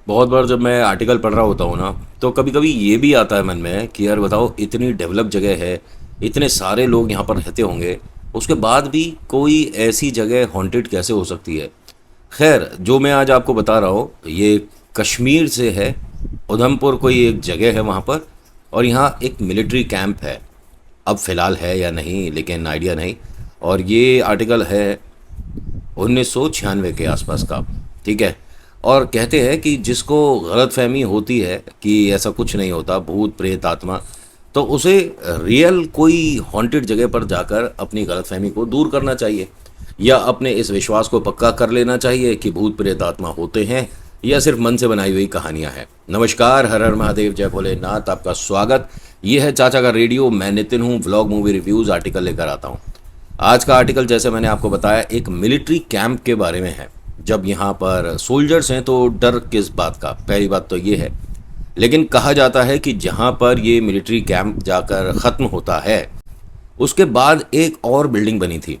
बहुत बार जब मैं आर्टिकल पढ़ रहा होता हूँ ना, तो कभी कभी ये भी आता है मन में कि यार बताओ, इतनी डेवलप जगह है, इतने सारे लोग यहाँ पर रहते होंगे, उसके बाद भी कोई ऐसी जगह हॉन्टेड कैसे हो सकती है। खैर, जो मैं आज आपको बता रहा हूँ ये कश्मीर से है। उधमपुर कोई एक जगह है वहाँ पर, और यहाँ एक मिलिट्री कैंप है। अब फ़िलहाल है या नहीं लेकिन आइडिया नहीं। और ये आर्टिकल है 1996 के आसपास का। ठीक है। और कहते हैं कि जिसको गलतफहमी होती है कि ऐसा कुछ नहीं होता, भूत प्रेत आत्मा, तो उसे रियल कोई हॉन्टेड जगह पर जाकर अपनी गलतफहमी को दूर करना चाहिए, या अपने इस विश्वास को पक्का कर लेना चाहिए कि भूत प्रेत आत्मा होते हैं, या सिर्फ मन से बनाई हुई कहानियां हैं। नमस्कार, हर हर महादेव, जय भोलेनाथ, आपका स्वागत। ये है चाचा का रेडियो। मैं नितिन हूँ, व्लॉग, मूवी रिव्यूज़, आर्टिकल लेकर आता हूँ। आज का आर्टिकल, जैसे मैंने आपको बताया, एक मिलिट्री कैंप के बारे में है। जब यहाँ पर सोल्जर्स हैं तो डर किस बात का, पहली बात तो ये है। लेकिन कहा जाता है कि जहाँ पर ये मिलिट्री कैंप जाकर ख़त्म होता है, उसके बाद एक और बिल्डिंग बनी थी।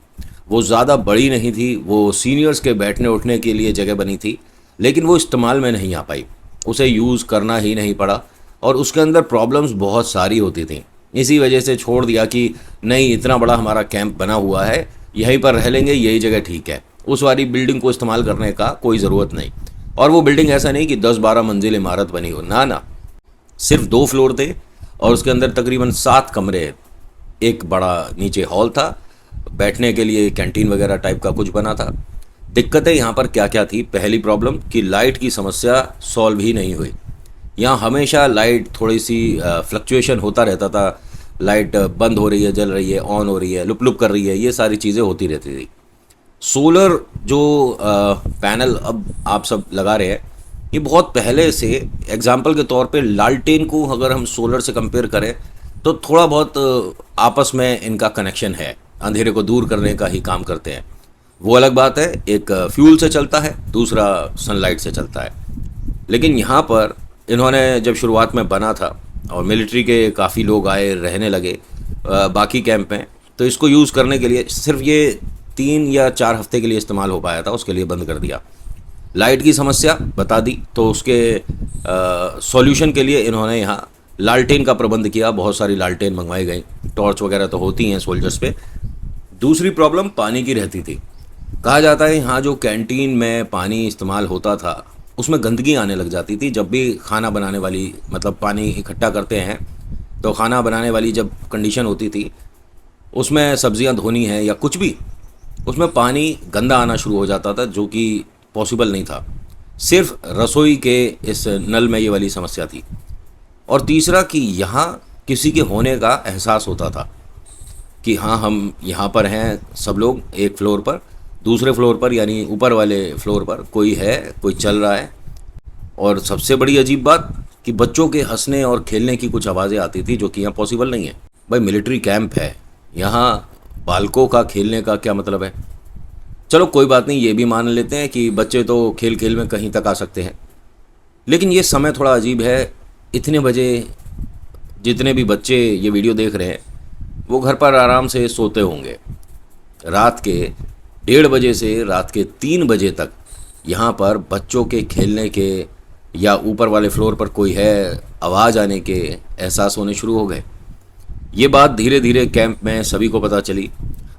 वो ज़्यादा बड़ी नहीं थी, वो सीनियर्स के बैठने उठने के लिए जगह बनी थी, लेकिन वो इस्तेमाल में नहीं आ पाई, उसे यूज़ करना ही नहीं पड़ा, और उसके अंदर प्रॉब्लम्स बहुत सारी होती थी। इसी वजह से छोड़ दिया कि नहीं, इतना बड़ा हमारा कैंप बना हुआ है, यहीं पर रह लेंगे, यही जगह ठीक है, उस वाली बिल्डिंग को इस्तेमाल करने का कोई ज़रूरत नहीं। और वो बिल्डिंग ऐसा नहीं कि 10-12 मंजिल इमारत बनी हो, ना ना, सिर्फ 2 फ्लोर थे, और उसके अंदर तकरीबन 7 कमरे। एक बड़ा नीचे हॉल था, बैठने के लिए कैंटीन वगैरह टाइप का कुछ बना था। दिक्कतें यहाँ पर क्या क्या थी? पहली प्रॉब्लम कि लाइट की समस्या सॉल्व ही नहीं हुई। यहाँ हमेशा लाइट थोड़ी सी फ्लक्चुएशन होता रहता था। लाइट बंद हो रही है, जल रही है, ऑन हो रही है, लुप लुप कर रही है, ये सारी चीज़ें होती रहती थी। सोलर जो पैनल अब आप सब लगा रहे हैं, ये बहुत पहले से, एग्जाम्पल के तौर पे लालटेन को अगर हम सोलर से कंपेयर करें तो थोड़ा बहुत आपस में इनका कनेक्शन है, अंधेरे को दूर करने का ही काम करते हैं। वो अलग बात है, एक फ्यूल से चलता है, दूसरा सनलाइट से चलता है। लेकिन यहाँ पर इन्होंने जब शुरुआत में बना था और मिलिट्री के काफ़ी लोग आए, रहने लगे बाकी कैंप में, तो इसको यूज़ करने के लिए सिर्फ ये 3 या 4 हफ्ते के लिए इस्तेमाल हो पाया था, उसके लिए बंद कर दिया। लाइट की समस्या बता दी, तो उसके सॉल्यूशन के लिए इन्होंने यहाँ लालटेन का प्रबंध किया। बहुत सारी लालटेन मंगवाई गई, टॉर्च वगैरह तो होती हैं सोल्जर्स पे। दूसरी प्रॉब्लम पानी की रहती थी। कहा जाता है यहाँ जो कैंटीन में पानी इस्तेमाल होता था, उसमें गंदगी आने लग जाती थी। जब भी खाना बनाने वाली, मतलब पानी इकट्ठा करते हैं, तो खाना बनाने वाली जब कंडीशन होती थी, उसमें सब्जियां धोनी है या कुछ भी, उसमें पानी गंदा आना शुरू हो जाता था, जो कि पॉसिबल नहीं था। सिर्फ रसोई के इस नल में ये वाली समस्या थी। और तीसरा कि यहाँ किसी के होने का एहसास होता था कि हाँ, हम यहाँ पर हैं सब लोग एक फ्लोर पर, दूसरे फ्लोर पर यानी ऊपर वाले फ्लोर पर कोई है, कोई चल रहा है। और सबसे बड़ी अजीब बात कि बच्चों के हंसने और खेलने की कुछ आवाज़ें आती थी, जो कि यहाँ पॉसिबल नहीं है। भाई, मिलिट्री कैंप है, यहाँ बालकों का खेलने का क्या मतलब है? चलो कोई बात नहीं, ये भी मान लेते हैं कि बच्चे तो खेल खेल में कहीं तक आ सकते हैं, लेकिन ये समय थोड़ा अजीब है। इतने बजे जितने भी बच्चे ये वीडियो देख रहे हैं, वो घर पर आराम से सोते होंगे। रात के 1:30 बजे से रात के 3 बजे तक यहाँ पर बच्चों के खेलने के या ऊपर वाले फ्लोर पर कोई है, आवाज़ आने के एहसास होने शुरू हो गए। ये बात धीरे धीरे कैंप में सभी को पता चली,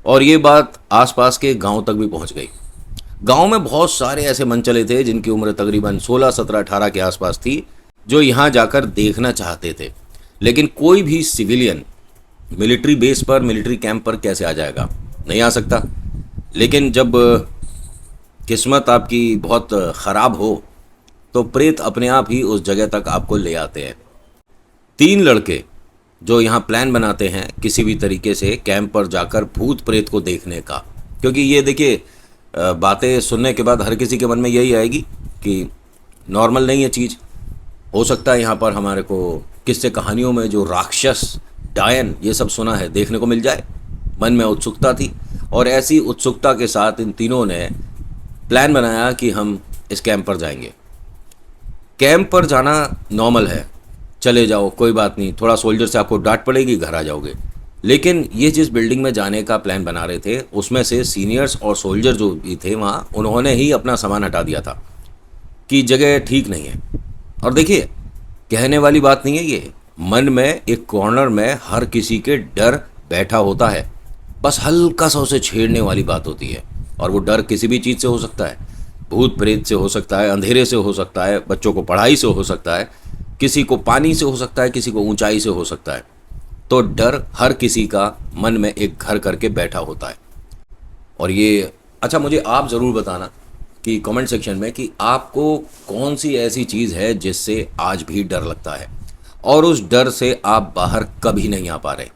और ये बात आसपास के गांव तक भी पहुंच गई। गांव में बहुत सारे ऐसे मनचले थे जिनकी उम्र तकरीबन 16, 17, 18 के आसपास थी, जो यहाँ जाकर देखना चाहते थे। लेकिन कोई भी सिविलियन मिलिट्री बेस पर, मिलिट्री कैंप पर कैसे आ जाएगा? नहीं आ सकता। लेकिन जब किस्मत आपकी बहुत ख़राब हो, तो प्रेत अपने आप ही उस जगह तक आपको ले आते हैं। 3 लड़के जो यहाँ प्लान बनाते हैं किसी भी तरीके से कैंप पर जाकर भूत प्रेत को देखने का, क्योंकि ये देखिए, बातें सुनने के बाद हर किसी के मन में यही आएगी कि नॉर्मल नहीं है चीज़। हो सकता है यहाँ पर हमारे को किस्से कहानियों में जो राक्षस, डायन, ये सब सुना है, देखने को मिल जाए। मन में उत्सुकता थी, और ऐसी उत्सुकता के साथ इन तीनों ने प्लान बनाया कि हम इस कैंप पर जाएंगे। कैंप पर जाना नॉर्मल है, चले जाओ, कोई बात नहीं, थोड़ा सोल्जर से आपको डांट पड़ेगी, घर आ जाओगे। लेकिन ये जिस बिल्डिंग में जाने का प्लान बना रहे थे, उसमें से सीनियर्स और सोल्जर जो भी थे वहाँ, उन्होंने ही अपना सामान हटा दिया था कि जगह ठीक नहीं है। और देखिए, कहने वाली बात नहीं है ये, मन में एक कॉर्नर में हर किसी के डर बैठा होता है, बस हल्का सा उसे छेड़ने वाली बात होती है। और वो डर किसी भी चीज़ से हो सकता है, भूत प्रेत से हो सकता है, अंधेरे से हो सकता है, बच्चों को पढ़ाई से हो सकता है, किसी को पानी से हो सकता है, किसी को ऊंचाई से हो सकता है। तो डर हर किसी का मन में एक घर करके बैठा होता है। और ये, अच्छा, मुझे आप ज़रूर बताना कि कमेंट सेक्शन में कि आपको कौन सी ऐसी चीज़ है जिससे आज भी डर लगता है और उस डर से आप बाहर कभी नहीं आ पा रहे।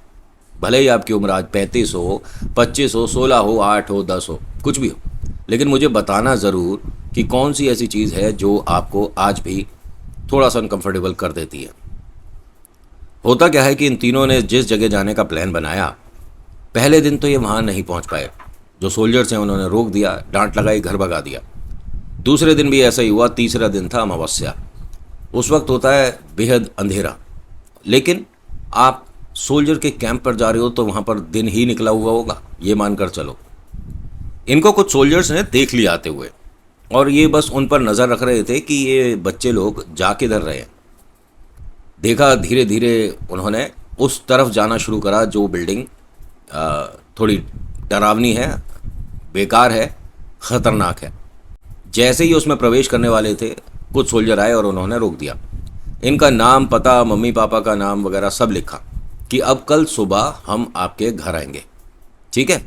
भले ही आपकी उम्र आज 35 हो, 25 हो, 16 हो, 8 हो, 10 हो, कुछ भी हो, लेकिन मुझे बताना ज़रूर कि कौन सी ऐसी चीज़ है जो आपको आज भी थोड़ा सा अनकंफर्टेबल कर देती है। होता क्या है कि इन तीनों ने जिस जगह जाने का प्लान बनाया, पहले दिन तो ये वहाँ नहीं पहुँच पाए। जो सोल्जर्स हैं उन्होंने रोक दिया, डांट लगाई, घर भगा दिया। दूसरे दिन भी ऐसा ही हुआ। तीसरा दिन था अमावस्या। उस वक्त होता है बेहद अंधेरा, लेकिन आप सोल्जर के कैंप पर जा रहे हो तो वहाँ पर दिन ही निकला हुआ होगा, ये मानकर चलो। इनको कुछ सोल्जर्स ने देख लिया आते हुए और ये बस उन पर नज़र रख रहे थे कि ये बच्चे लोग जा किधर रहे हैं। देखा, धीरे धीरे उन्होंने उस तरफ जाना शुरू करा जो बिल्डिंग थोड़ी डरावनी है, बेकार है, ख़तरनाक है। जैसे ही उसमें प्रवेश करने वाले थे, कुछ सोल्जर आए और उन्होंने रोक दिया। इनका नाम, पता, मम्मी पापा का नाम वगैरह सब लिखा कि अब कल सुबह हम आपके घर आएंगे, ठीक है।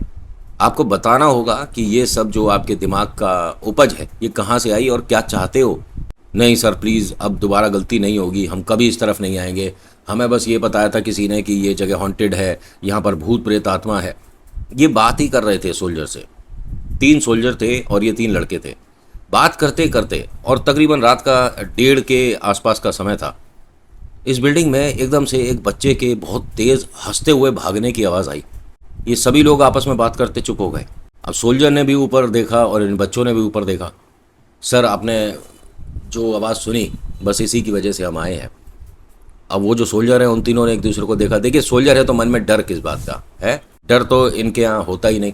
आपको बताना होगा कि ये सब जो आपके दिमाग का उपज है ये कहाँ से आई और क्या चाहते हो। नहीं सर प्लीज़, अब दोबारा गलती नहीं होगी, हम कभी इस तरफ नहीं आएंगे। हमें बस ये बताया था किसी ने कि ये जगह हॉन्टेड है, यहाँ पर भूत प्रेत आत्मा है। ये बात ही कर रहे थे सोल्जर से। 3 सोल्जर थे और ये 3 लड़के थे। बात करते करते, और तकरीबन रात का 1:30 के आसपास का समय था, इस बिल्डिंग में एकदम से एक बच्चे के बहुत तेज़ हंसते हुए भागने की आवाज़ आई। ये सभी लोग आपस में बात करते चुप हो गए। अब सोल्जर ने भी ऊपर देखा और इन बच्चों ने भी ऊपर देखा। सर, आपने जो आवाज़ सुनी, बस इसी की वजह से हम आए हैं। अब वो जो सोल्जर हैं उन तीनों ने एक दूसरे को देखा। देखिए, सोल्जर है तो मन में डर किस बात का है? डर तो इनके यहाँ होता ही नहीं।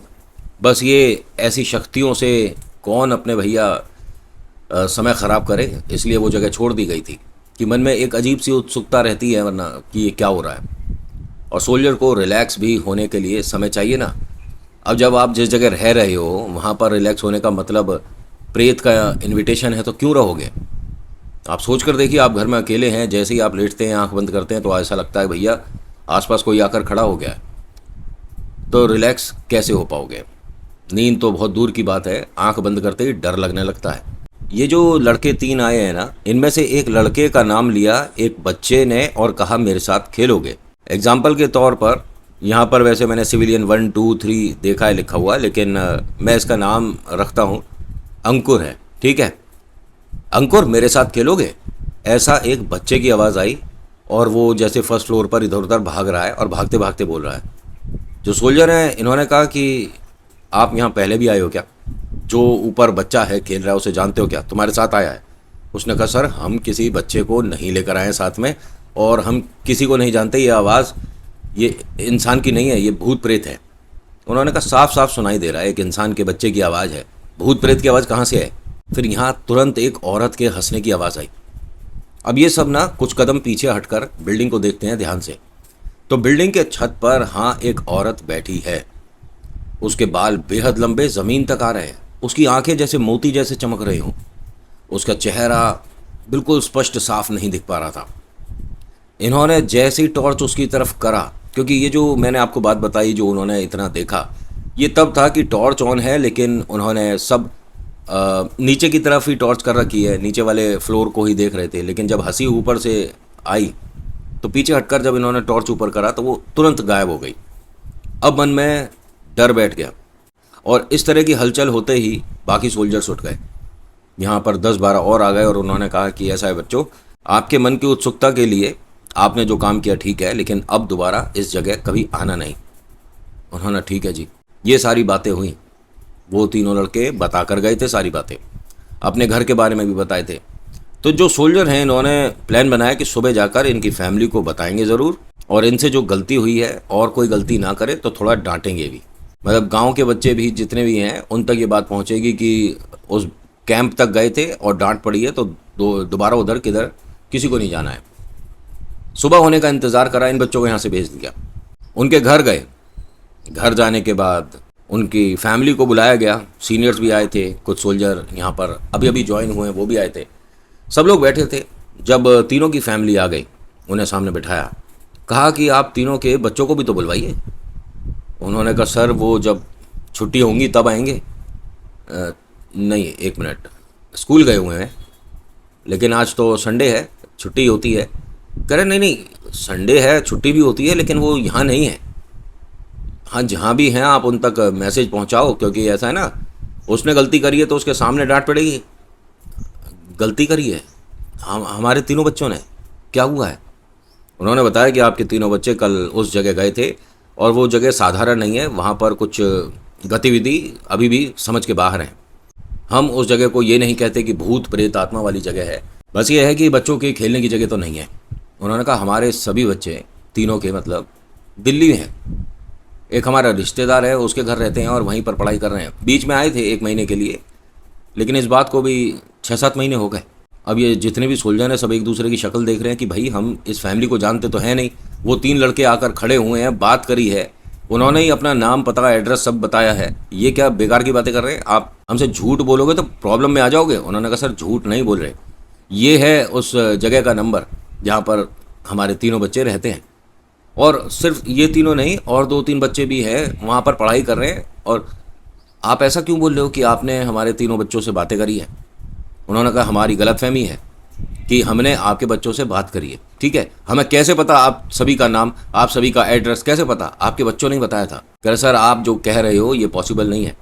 बस ये ऐसी शक्तियों से कौन अपने भैया समय ख़राब करे, इसलिए वो जगह छोड़ दी गई थी कि मन में एक अजीब सी उत्सुकता रहती है वरना कि ये क्या हो रहा है। और सोल्जर को रिलैक्स भी होने के लिए समय चाहिए ना। अब जब आप जिस जगह रह रहे हो वहाँ पर रिलैक्स होने का मतलब प्रेत का इनविटेशन है तो क्यों रहोगे? आप सोच कर देखिए, आप घर में अकेले हैं, जैसे ही आप लेटते हैं, आंख बंद करते हैं तो ऐसा लगता है भैया आसपास कोई आकर खड़ा हो गया है। तो रिलैक्स कैसे हो पाओगे? नींद तो बहुत दूर की बात है, आंख बंद करते ही डर लगने लगता है। ये जो लड़के 3 आए हैं ना, इनमें से एक लड़के का नाम लिया एक बच्चे ने और कहा मेरे साथ खेलोगे। एग्जाम्पल के तौर पर यहाँ पर वैसे मैंने सिविलियन 1, 2, 3 देखा है लिखा हुआ, लेकिन मैं इसका नाम रखता हूँ अंकुर है, ठीक है। अंकुर, मेरे साथ खेलोगे? ऐसा एक बच्चे की आवाज़ आई और वो जैसे फर्स्ट फ्लोर पर इधर उधर भाग रहा है और भागते भागते बोल रहा है। जो सोल्जर हैं इन्होंने कहा कि आप यहाँ पहले भी आए हो क्या? जो ऊपर बच्चा है खेल रहा है उसे जानते हो क्या? तुम्हारे साथ आया है? उसने कहा सर, हम किसी बच्चे को नहीं लेकर आए हैं साथ में और हम किसी को नहीं जानते। ये आवाज़ ये इंसान की नहीं है, ये भूत प्रेत है। उन्होंने कहा साफ साफ सुनाई दे रहा है, एक इंसान के बच्चे की आवाज़ है, भूत प्रेत की आवाज़ कहाँ से है? फिर यहाँ तुरंत एक औरत के हंसने की आवाज़ आई। अब ये सब ना कुछ कदम पीछे हटकर बिल्डिंग को देखते हैं ध्यान से। तो बिल्डिंग के छत पर हाँ एक औरत बैठी है। उसके बाल बेहद लंबे ज़मीन तक आ रहे हैं, उसकी आंखें जैसे मोती जैसे चमक रही हों। उसका चेहरा बिल्कुल स्पष्ट साफ नहीं दिख पा रहा था। इन्होंने जैसे ही टॉर्च उसकी तरफ करा, क्योंकि ये जो मैंने आपको बात बताई जो उन्होंने इतना देखा, ये तब था कि टॉर्च ऑन है लेकिन उन्होंने सब नीचे की तरफ ही टॉर्च कर रखी है, नीचे वाले फ्लोर को ही देख रहे थे। लेकिन जब हंसी ऊपर से आई तो पीछे हटकर जब इन्होंने टॉर्च ऊपर करा तो वो तुरंत गायब हो गई। अब मन में डर बैठ गया और इस तरह की हलचल होते ही बाकी सोल्जर्स उठ गए। यहाँ पर 10-12 और आ गए और उन्होंने कहा कि ऐसा है बच्चों, आपके मन की उत्सुकता के लिए आपने जो काम किया ठीक है, लेकिन अब दोबारा इस जगह कभी आना नहीं। उन्होंने ठीक है जी। ये सारी बातें हुई। वो तीनों लड़के बता कर गए थे सारी बातें, अपने घर के बारे में भी बताए थे। तो जो सोल्जर हैं इन्होंने प्लान बनाया कि सुबह जाकर इनकी फैमिली को बताएंगे ज़रूर, और इनसे जो गलती हुई है और कोई गलती ना करे तो थोड़ा डांटेंगे भी। मतलब गांव के बच्चे भी जितने भी हैं उन तक ये बात पहुंचेगी कि उस कैंप तक गए थे और डांट पड़ी है तो दोबारा उधर किधर किसी को नहीं जाना है। सुबह होने का इंतज़ार करा, इन बच्चों को यहाँ से भेज दिया। उनके घर गए। घर जाने के बाद उनकी फैमिली को बुलाया गया, सीनियर्स भी आए थे, कुछ सोल्जर यहाँ पर अभी अभी ज्वाइन हुए हैं वो भी आए थे, सब लोग बैठे थे। जब तीनों की फैमिली आ गई, उन्हें सामने बिठाया, कहा कि आप तीनों के बच्चों को भी तो बुलवाइए। उन्होंने कहा सर वो जब छुट्टी होंगी तब आएंगे। नहीं, एक मिनट, स्कूल गए हुए हैं, लेकिन आज तो संडे है, छुट्टी होती है। कह रहे नहीं नहीं, संडे है, छुट्टी भी होती है, लेकिन वो यहाँ नहीं है। हाँ, जहाँ भी हैं आप उन तक मैसेज पहुँचाओ, क्योंकि ऐसा है ना, उसने गलती करी है तो उसके सामने डांट पड़ेगी। गलती करी है हमारे तीनों बच्चों ने, क्या हुआ है? उन्होंने बताया कि आपके तीनों बच्चे कल उस जगह गए थे और वो जगह साधारण नहीं है, वहाँ पर कुछ गतिविधि अभी भी समझ के बाहर है। हम उस जगह को ये नहीं कहते कि भूत प्रेत आत्मा वाली जगह है, बस ये है कि बच्चों के खेलने की जगह तो नहीं है। उन्होंने कहा हमारे सभी बच्चे, तीनों के मतलब, दिल्ली में हैं। एक हमारा रिश्तेदार है, उसके घर रहते हैं और वहीं पर पढ़ाई कर रहे हैं। बीच में आए थे 1 महीने के लिए, लेकिन इस बात को भी 6-7 महीने हो गए। अब ये जितने भी सोल्जर हैं सब एक दूसरे की शक्ल देख रहे हैं कि भाई हम इस फैमिली को जानते तो हैं नहीं। वो 3 लड़के आकर खड़े हुए हैं, बात करी है, उन्होंने ही अपना नाम, पता, एड्रेस सब बताया है। ये क्या बेकार की बातें कर रहे हैं? आप हमसे झूठ बोलोगे तो प्रॉब्लम में आ जाओगे। उन्होंने कहा सर झूठ नहीं बोल रहे, ये है उस जगह का नंबर जहाँ पर हमारे तीनों बच्चे रहते हैं। और सिर्फ ये तीनों नहीं, और 2-3 बच्चे भी हैं वहाँ पर पढ़ाई कर रहे हैं। और आप ऐसा क्यों बोल रहे हो कि आपने हमारे तीनों बच्चों से बातें करी है? उन्होंने कहा हमारी गलतफहमी है कि हमने आपके बच्चों से बात करी है। ठीक है, हमें कैसे पता आप सभी का नाम, आप सभी का एड्रेस कैसे पता? आपके बच्चों ने बताया था। कह रहे सर आप जो कह रहे हो ये पॉसिबल नहीं है।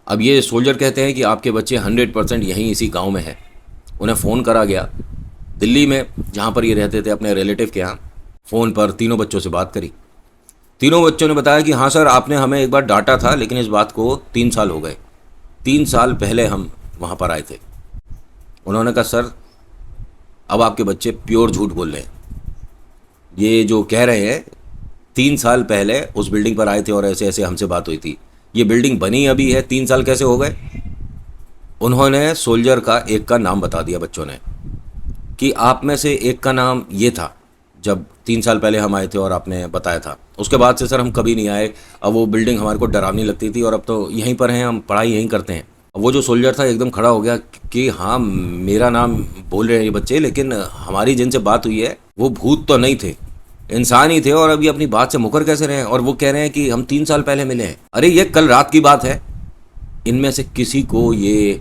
अब ये सोल्जर कहते हैं कि आपके बच्चे 100% यहीं इसी गाँव में है। उन्हें फ़ोन करा गया दिल्ली में, जहाँ पर ये रहते थे अपने रिलेटिव के यहाँ। फ़ोन पर तीनों बच्चों से बात करी। तीनों बच्चों ने बताया कि हाँ सर आपने हमें एक बार डांटा था, लेकिन इस बात को 3 साल हो गए। 3 साल पहले हम वहाँ पर आए थे। उन्होंने कहा सर अब आपके बच्चे प्योर झूठ बोल रहे हैं। ये जो कह रहे हैं 3 साल पहले उस बिल्डिंग पर आए थे और ऐसे ऐसे हमसे बात हुई थी। ये बिल्डिंग बनी अभी है, 3 साल कैसे हो गए? उन्होंने सोल्जर का एक का नाम बता दिया बच्चों ने कि आप में से एक का नाम ये था जब 3 साल पहले हम आए थे और आपने बताया था। उसके बाद से सर हम कभी नहीं आए। अब वो बिल्डिंग हमारे को डरावनी लगती थी और अब तो यहीं पर हैं, हम पढ़ाई यहीं करते हैं। वो जो सोल्जर था एकदम खड़ा हो गया कि हाँ मेरा नाम बोल रहे हैं ये बच्चे, लेकिन हमारी जिनसे बात हुई है वो भूत तो नहीं थे, इंसान ही थे, और अभी अपनी बात से मुकर कैसे रहे हैं? और वो कह रहे हैं कि हम 3 साल पहले मिले हैं। अरे ये कल रात की बात है। इनमें से किसी को ये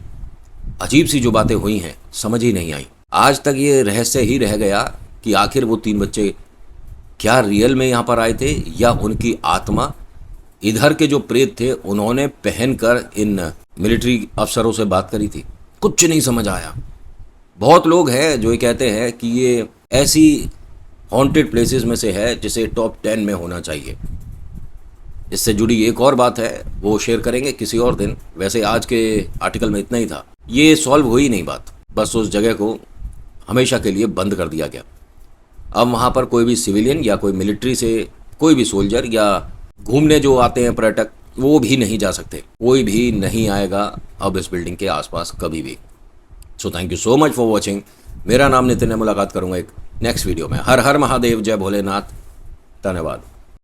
अजीब सी जो बातें हुई हैं समझ ही नहीं आई। आज तक ये रहस्य ही रह गया कि आखिर वो 3 बच्चे क्या रियल में यहाँ पर आए थे या उनकी आत्मा, इधर के जो प्रेत थे उन्होंने पहनकर इन मिलिट्री अफसरों से बात करी थी। कुछ नहीं समझ आया। बहुत लोग हैं जो ये कहते हैं कि ये ऐसी हॉन्टेड प्लेसेस में से है जिसे टॉप 10 में होना चाहिए। इससे जुड़ी एक और बात है, वो शेयर करेंगे किसी और दिन। वैसे आज के आर्टिकल में इतना ही था। ये सॉल्व हुई नहीं बात, बस उस जगह को हमेशा के लिए बंद कर दिया गया। अब वहाँ पर कोई भी सिविलियन या कोई मिलिट्री से कोई भी सोल्जर या घूमने जो आते हैं पर्यटक, वो भी नहीं जा सकते। कोई भी नहीं आएगा अब इस बिल्डिंग के आसपास कभी भी। So thank you so much for watching. मेरा नाम नितिन है। मुलाकात करूँगा एक नेक्स्ट वीडियो में। हर हर महादेव, जय भोलेनाथ, धन्यवाद।